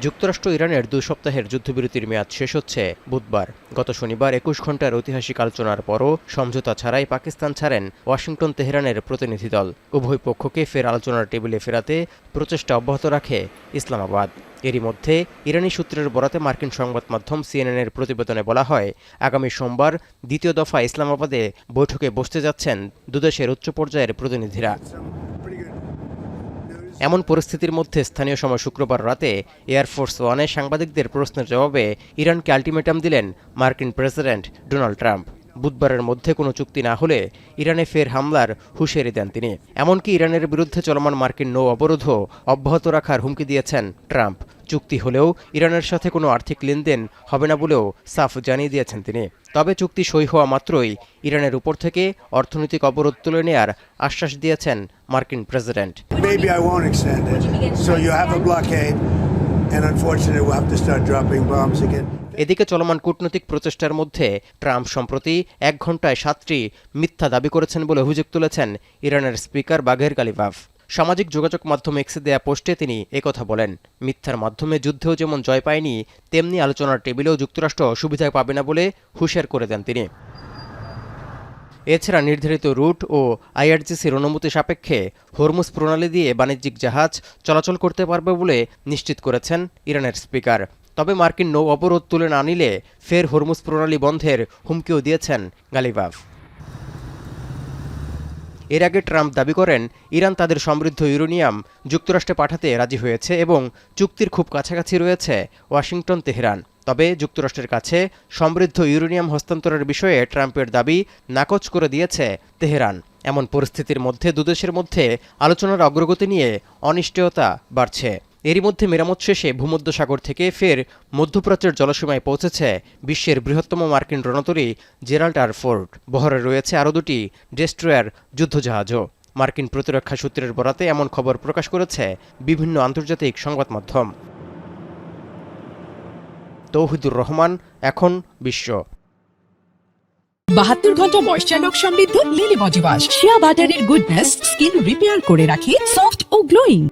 যুক্তরাষ্ট্র ইরানের 2 সপ্তাহের যুদ্ধবিরতির মেয়াদ শেষ হচ্ছে বুধবার। গত শনিবার 21 ঘণ্টার ঐতিহাসিক আলোচনার পরও সমঝোতা ছাড়াই পাকিস্তান ছাড়েন ওয়াশিংটন তেহরানের প্রতিনিধি দল। উভয় পক্ষকে ফের আলোচনার টেবিলে ফেরাতে প্রচেষ্টা অব্যাহত রাখে ইসলামাবাদ। এরই মধ্যে ইরানি সূত্রের বরাতে মার্কিন সংবাদ মাধ্যম সিএনএনের প্রতিবেদনে বলা হয়, আগামী সোমবার দ্বিতীয় দফা ইসলামাবাদে বৈঠকে বসতে যাচ্ছেন দুদেশের উচ্চ পর্যায়ের প্রতিনিধিরা। এমন পরিস্থিতির মধ্যে স্থানীয় সময় শুক্রবার রাতে এয়ারফোর্স ওয়ানে সাংবাদিকদের প্রশ্নের জবাবে ইরানকে আলটিমেটাম দিলেন মার্কিন প্রেসিডেন্ট ডোনাল্ড ট্রাম্প। বুধবারের মধ্যে কোনো চুক্তি না হলে ইরানে ফের হামলার হুঁশিয়ারি দেন তিনি। এমনকি ইরানের বিরুদ্ধে চলমান মার্কিন নৌ অবরোধও অব্যাহত রাখার হুমকি দিয়েছেন ট্রাম্প। চুক্তি হলেও ইরানের সাথে কোনো আর্থিক লেনদেন হবে না বলেও সাফ জানিয়ে দিয়েছেন তিনি। তবে চুক্তি সই হওয়া মাত্রই ইরানের উপর থেকে অর্থনৈতিক অবরোধ তুলে নেয়ার আশ্বাস দিয়েছেন মার্কিন প্রেসিডেন্ট। এদিকে চলমান কূটনৈতিক প্রচেষ্টার মধ্যে ট্রাম্প সম্প্রতি 1 ঘণ্টায় 7টি মিথ্যা দাবি করেছেন বলে অভিযোগ তুলেছেন ইরানের স্পিকার বাঘের কালিবাফ। সামাজিক যোগাযোগ মাধ্যম এক্সে দেয়া পোস্টে তিনি একথা বলেন। মিথ্যার মাধ্যমে যুদ্ধেও যেমন জয় পায়নি, তেমনি আলোচনার টেবিলেও যুক্তরাষ্ট্র সুবিধা পাবে না বলে হুঁশিয়ার করে দেন তিনি। এছাড়া নির্ধারিত রুট ও আইআরজিসির অনুমতি সাপেক্ষে হরমুজ প্রণালী দিয়ে বাণিজ্যিক জাহাজ চলাচল করতে পারবে বলে নিশ্চিত করেছেন ইরানের স্পিকার। তবে মার্কিন নৌ অবরোধ তুলে না নিলে ফের হরমুজ প্রণালী বন্ধের হুমকিও দিয়েছেন গালিবাফ। এর আগে ট্রাম্প দাবি করেন, ইরান তাদের সমৃদ্ধ ইউরেনিয়াম যুক্তরাষ্ট্রে পাঠাতে রাজি হয়েছে এবং চুক্তির খুব কাছাকাছি রয়েছে ওয়াশিংটন তেহরান। তবে যুক্তরাষ্ট্রের কাছে সমৃদ্ধ ইউরেনিয়াম হস্তান্তরের বিষয়ে ট্রাম্পের দাবি নাকচ করে দিয়েছে তেহরান। এমন পরিস্থিতির মধ্যে দুদেশের মধ্যে আলোচনার অগ্রগতি নিয়ে অনিশ্চয়তা বাড়ছে। এরই মধ্যে মেরামত শেষে ভূমধ্যসাগর থেকে ফের মধ্যপ্রাচ্যের জলসীমায় পৌঁছেছে বিশ্বের বৃহত্তম মার্কিন রণতরী জেরাল্ড আর ফোর্ড। বহরে রয়েছে আরও 2টি ডেস্ট্রয়ার যুদ্ধজাহাজও। মার্কিন প্রতিরক্ষা সূত্রের বরাতে এমন খবর প্রকাশ করেছে বিভিন্ন আন্তর্জাতিক সংবাদ মাধ্যম। তৌহিদুর রহমান, এখন বিশ্ব। 72 ঘন্টা ময়েশ্চার লক সমৃদ্ধ লিলি বডি ওয়াশ। শিয়া বাটারের গুডনেস স্কিন রিপেয়ার করে রাখে সফট ও গ্লোয়িং।